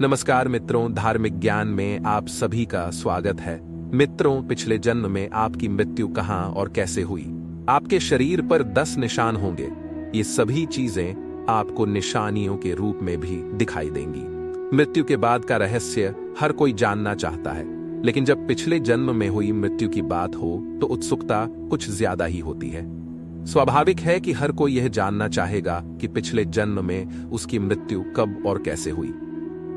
नमस्कार मित्रों, धार्मिक ज्ञान में आप सभी का स्वागत है। मित्रों, पिछले जन्म में आपकी मृत्यु कहां और कैसे हुई? आपके शरीर पर 10 निशान होंगे। ये सभी चीजें आपको निशानियों के रूप में भी दिखाई देंगी। मृत्यु के बाद का रहस्य हर कोई जानना चाहता है, लेकिन जब पिछले जन्म में हुई मृत्यु की बात हो तो उत्सुकता कुछ ज्यादा ही होती है। स्वाभाविक है कि हर कोई यह जानना चाहेगा कि पिछले जन्म में उसकी मृत्यु कब और कैसे हुई।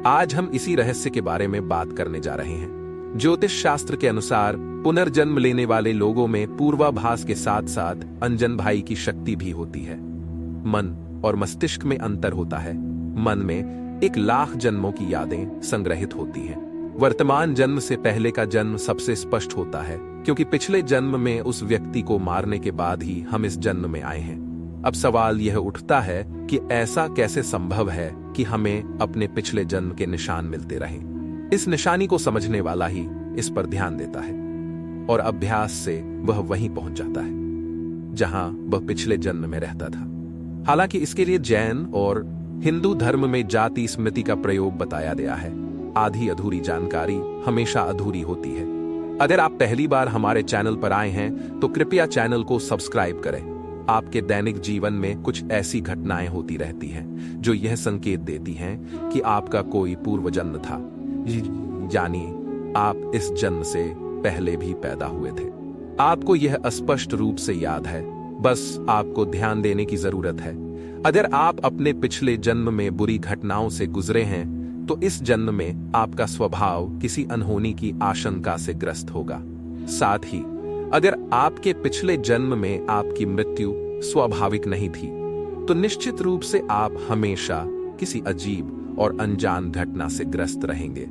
आज हम इसी रहस्य के बारे में बात करने जा रहे हैं। ज्योतिष शास्त्र के अनुसार पुनर्जन्म लेने वाले लोगों में पूर्वाभास के साथ साथ अंजन भाई की शक्ति भी होती है। मन और मस्तिष्क में अंतर होता है। मन में 1,00,000 जन्मों की यादें संग्रहित होती हैं। वर्तमान जन्म से पहले का जन्म सबसे स्पष्ट होता है, क्योंकि पिछले जन्म में उस व्यक्ति को मारने के बाद ही हम इस जन्म में आए हैं। अब सवाल यह उठता है कि ऐसा कैसे संभव है कि हमें अपने पिछले जन्म के निशान मिलते रहें। इस निशानी को समझने वाला ही इस पर ध्यान देता है और अभ्यास से वह वहीं पहुंच जाता है जहां वह पिछले जन्म में रहता था। हालांकि इसके लिए जैन और हिंदू धर्म में जाति स्मृति का प्रयोग बताया गया है। आधी अधूरी जानकारी हमेशा अधूरी होती है। अगर आप पहली बार हमारे चैनल पर आए हैं तो कृपया चैनल को सब्सक्राइब करें। आपके दैनिक जीवन में कुछ ऐसी घटनाएं होती रहती हैं जो यह संकेत देती हैं कि आपका कोई पूर्व जन्म था, यानी आप इस जन्म से पहले भी पैदा हुए थे। आपको यह स्पष्ट रूप से याद है, बस आपको ध्यान देने की जरूरत है। अगर आप अपने पिछले जन्म में बुरी घटनाओं से गुजरे हैं तो इस जन्म में आपका स्वभाव किसी अनहोनी की आशंका से ग्रस्त होगा। साथ ही अगर आपके पिछले जन्म में आपकी मृत्यु स्वाभाविक नहीं थी तो निश्चित रूप से आप हमेशा किसी अजीब और अनजान घटना से ग्रस्त रहेंगे।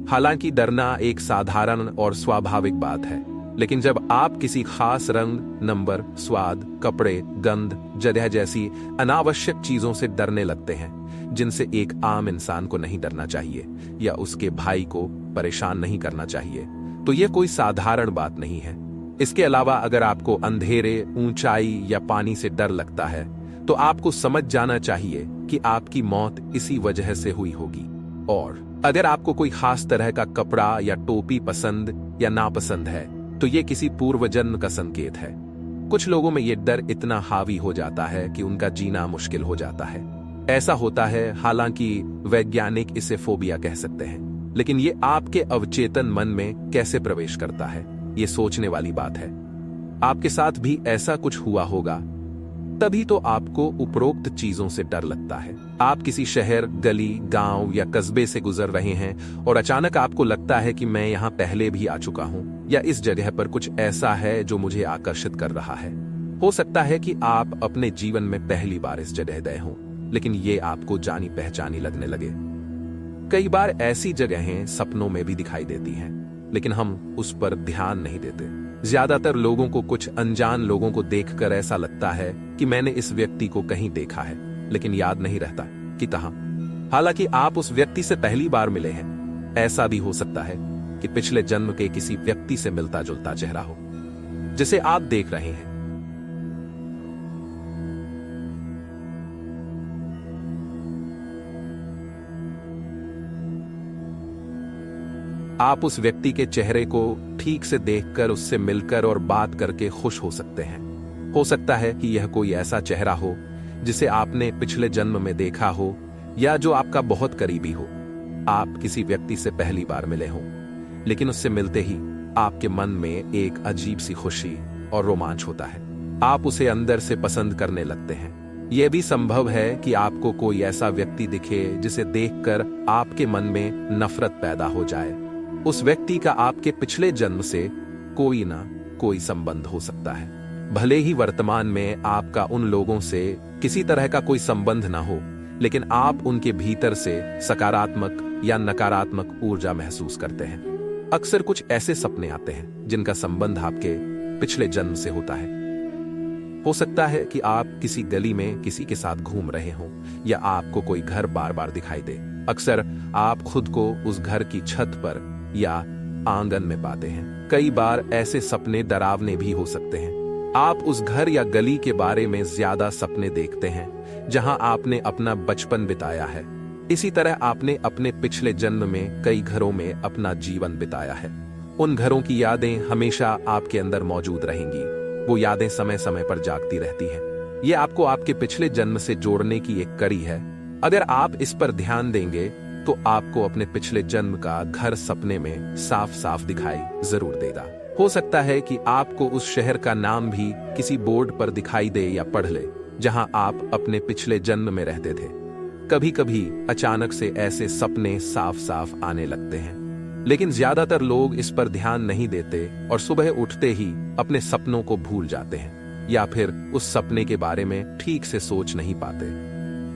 हालांकि डरना एक साधारण और स्वाभाविक बात है, लेकिन जब आप किसी खास रंग, नंबर, स्वाद, कपड़े, गंध, जगह जैसी अनावश्यक चीजों से डरने लगते हैं जिनसे एक आम इंसान को नहीं डरना चाहिए या उसके भाई को परेशान नहीं करना चाहिए, तो यह कोई साधारण बात नहीं है। इसके अलावा अगर आपको अंधेरे, ऊंचाई या पानी से डर लगता है तो आपको समझ जाना चाहिए कि आपकी मौत इसी वजह से हुई होगी। और अगर आपको कोई खास तरह का कपड़ा या टोपी पसंद या नापसंद है तो ये किसी पूर्व जन्म का संकेत है। कुछ लोगों में ये डर इतना हावी हो जाता है कि उनका जीना मुश्किल हो जाता है। ऐसा होता है, हालांकि वैज्ञानिक इसे फोबिया कह सकते हैं, लेकिन ये आपके अवचेतन मन में कैसे प्रवेश करता है, ये सोचने वाली बात है। आपके साथ भी ऐसा कुछ हुआ होगा, तभी तो आपको उपरोक्त चीजों से डर लगता है। आप किसी शहर, गली, गांव या कस्बे से गुजर रहे हैं और अचानक आपको लगता है कि मैं यहां पहले भी आ चुका हूं, या इस जगह पर कुछ ऐसा है जो मुझे आकर्षित कर रहा है। हो सकता है कि आप अपने जीवन में पहली बार इस जगह गए हों, लेकिन ये आपको जानी पहचानी लगने लगे। कई बार ऐसी जगहें सपनों में भी दिखाई देती हैं, लेकिन हम उस पर ध्यान नहीं देते। ज्यादातर लोगों को कुछ अनजान लोगों को देखकर ऐसा लगता है कि मैंने इस व्यक्ति को कहीं देखा है, लेकिन याद नहीं रहता कि कहां। हालांकि आप उस व्यक्ति से पहली बार मिले हैं। ऐसा भी हो सकता है कि पिछले जन्म के किसी व्यक्ति से मिलता जुलता चेहरा हो जिसे आप देख रहे हैं। आप उस व्यक्ति के चेहरे को ठीक से देखकर, उससे मिलकर और बात करके खुश हो सकते हैं। हो सकता है कि यह कोई ऐसा चेहरा हो जिसे आपने पिछले जन्म में देखा हो या जो आपका बहुत करीबी हो। आप किसी व्यक्ति से पहली बार मिले हों, लेकिन उससे मिलते ही आपके मन में एक अजीब सी खुशी और रोमांच होता है। आप उसे अंदर से पसंद करने लगते हैं। यह भी संभव है कि आपको कोई ऐसा व्यक्ति दिखे जिसे देखकर आपके मन में नफरत पैदा हो जाए। उस व्यक्ति का आपके पिछले जन्म से कोई ना कोई संबंध हो सकता है। भले ही वर्तमान में आपका उन लोगों से किसी तरह का कोई संबंध ना हो, लेकिन आप उनके भीतर से सकारात्मक या नकारात्मक ऊर्जा महसूस करते हैं। अक्सर कुछ ऐसे सपने आते हैं जिनका संबंध आपके पिछले जन्म से होता है। हो सकता है कि आप किसी गली में किसी के साथ घूम रहे हों या आपको कोई घर बार बार दिखाई दे। अक्सर आप खुद को उस घर की छत पर या आंगन में पाते हैं। कई बार ऐसे सपने डरावने भी हो सकते हैं। आप उस घर या गली के बारे में ज्यादा सपने देखते हैं जहां आपने अपना बचपन बिताया है। इसी तरह आपने अपने पिछले जन्म में कई घरों में अपना जीवन बिताया है। उन घरों की यादें हमेशा आपके अंदर मौजूद रहेंगी। वो यादें समय समय पर जागती रहती हैं। ये आपको आपके पिछले जन्म से जोड़ने की एक कड़ी है। अगर आप इस पर ध्यान देंगे तो आपको अपने पिछले जन्म का घर सपने में साफ साफ दिखाई जरूर देगा। हो सकता है कि आपको उस शहर का नाम भी किसी बोर्ड पर दिखाई दे या पढ़ ले, जहां आप अपने पिछले जन्म में रहते थे। कभी कभी अचानक से ऐसे सपने साफ साफ आने लगते हैं, लेकिन ज्यादातर लोग इस पर ध्यान नहीं देते और सुबह उठते ही अपने सपनों को भूल जाते हैं या फिर उस सपने के बारे में ठीक से सोच नहीं पाते।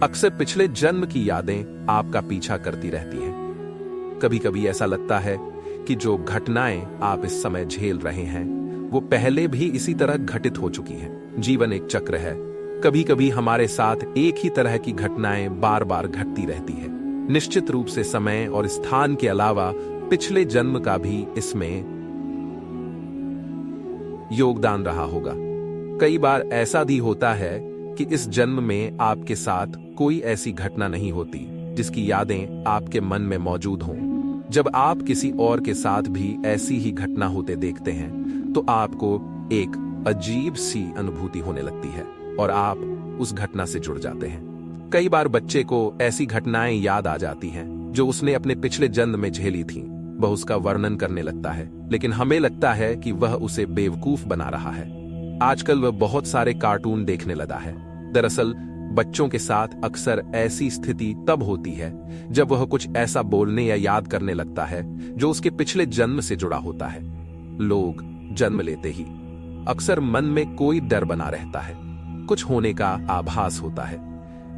अक्सर पिछले जन्म की यादें आपका पीछा करती रहती हैं। कभी कभी ऐसा लगता है कि जो घटनाएं आप इस समय झेल रहे हैं वो पहले भी इसी तरह घटित हो चुकी हैं। जीवन एक चक्र है। कभी कभी हमारे साथ एक ही तरह की घटनाएं बार बार घटती रहती है। निश्चित रूप से समय और स्थान के अलावा पिछले जन्म का भी इसमें योगदान रहा होगा। कई बार ऐसा भी होता है कि इस जन्म में आपके साथ कोई ऐसी घटना नहीं होती जिसकी यादें आपके मन में मौजूद हों। जब आप किसी और के साथ भी ऐसी ही घटना होते देखते हैं तो आपको एक अजीब सी अनुभूति होने लगती है और आप उस घटना से जुड़ जाते हैं। कई बार बच्चे को ऐसी घटनाएं याद आ जाती हैं जो उसने अपने पिछले जन्म में झेली थीं। वह उसका वर्णन करने लगता है, लेकिन हमें लगता है कि वह उसे बेवकूफ बना रहा है। आजकल वह बहुत सारे कार्टून देखने लगा है। दरअसल बच्चों के साथ अक्सर ऐसी स्थिति तब होती है जब वह कुछ ऐसा बोलने या याद करने लगता है जो उसके पिछले जन्म से जुड़ा होता है। लोग जन्म लेते ही अक्सर मन में कोई डर बना रहता है, कुछ होने का आभास होता है।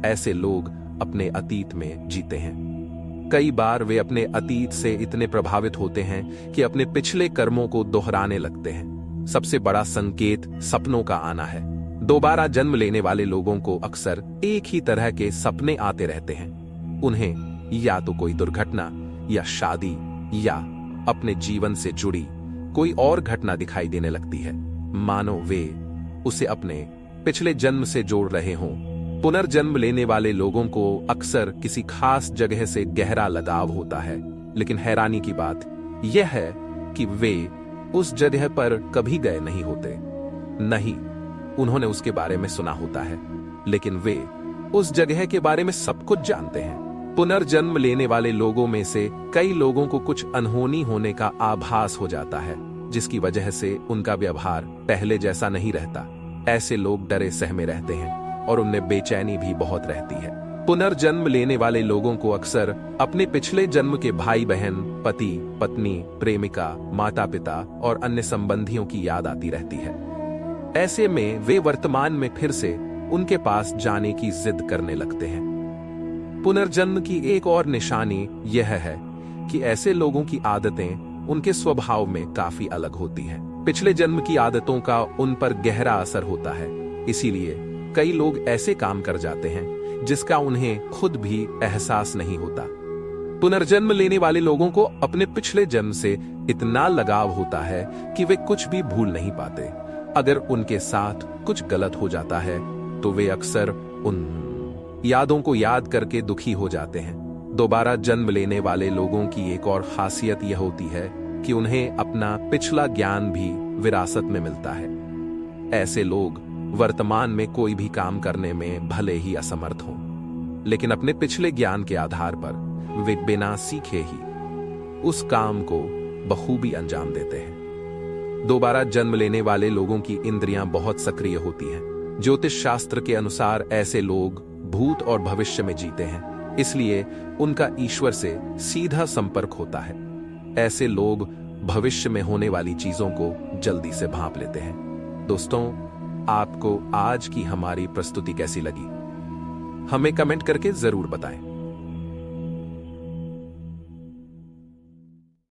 ऐसे लोग अपने अतीत में जीते हैं। कई बार वे अपने अतीत से इतने प्रभावित होते हैं कि अपने पिछले कर्मों को दोहराने लगते हैं। सबसे बड़ा संकेत सपनों का आना है। दोबारा जन्म लेने वाले लोगों को अक्सर एक ही तरह के सपने आते रहते हैं। उन्हें या तो कोई दुर्घटना या शादी या अपने जीवन से जुड़ी कोई और घटना दिखाई देने लगती है, मानो वे उसे अपने पिछले जन्म से जोड़ रहे हों। पुनर्जन्म लेने वाले लोगों को अक्सर किसी खास जगह से गहरा लगाव होता है, लेकिन हैरानी की बात यह है कि वे उस जगह पर कभी गए नहीं होते। नहीं, उन्होंने उसके बारे में सुना होता है, लेकिन वे उस जगह के बारे में सब कुछ जानते हैं। पुनर्जन्म लेने वाले लोगों में से कई लोगों को कुछ अनहोनी होने का आभास हो जाता है, जिसकी वजह से उनका व्यवहार पहले जैसा नहीं रहता। ऐसे लोग डरे सहमे रहते हैं और उनमें बेचैनी भी बहुत रहती है। पुनर्जन्म लेने वाले लोगों को अक्सर अपने पिछले जन्म के भाई बहन, पति पत्नी, प्रेमिका, माता पिता और अन्य संबंधियों की याद आती रहती है। ऐसे में वे वर्तमान में फिर से उनके पास जाने की जिद करने लगते हैं। पुनर्जन्म की एक और निशानी यह है कि ऐसे लोगों की आदतें उनके स्वभाव में काफी अलग होती हैं। पिछले जन्म की आदतों का उन पर गहरा असर होता है, इसीलिए कई लोग ऐसे काम कर जाते हैं जिसका उन्हें खुद भी एहसास नहीं होता। पुनर्जन्म लेने वाले लोगों को अपने पिछले जन्म से इतना लगाव होता है कि वे कुछ भी भूल नहीं पाते। अगर उनके साथ कुछ गलत हो जाता है तो वे अक्सर उन यादों को याद करके दुखी हो जाते हैं। दोबारा जन्म लेने वाले लोगों की एक और खासियत यह होती है कि उन्हें अपना पिछला ज्ञान भी विरासत में मिलता है। ऐसे लोग वर्तमान में कोई भी काम करने में भले ही असमर्थ हों, लेकिन अपने पिछले ज्ञान के आधार पर वे बिना सीखे ही उस काम को बखूबी अंजाम देते हैं। दोबारा जन्म लेने वाले लोगों की इंद्रियां बहुत सक्रिय होती हैं। ज्योतिष शास्त्र के अनुसार ऐसे लोग भूत और भविष्य में जीते हैं, इसलिए उनका ईश्वर से सीधा संपर्क होता है। ऐसे लोग भविष्य में होने वाली चीजों को जल्दी से भांप लेते हैं। दोस्तों, आपको आज की हमारी प्रस्तुति कैसी लगी? हमें कमेंट करके जरूर बताएं।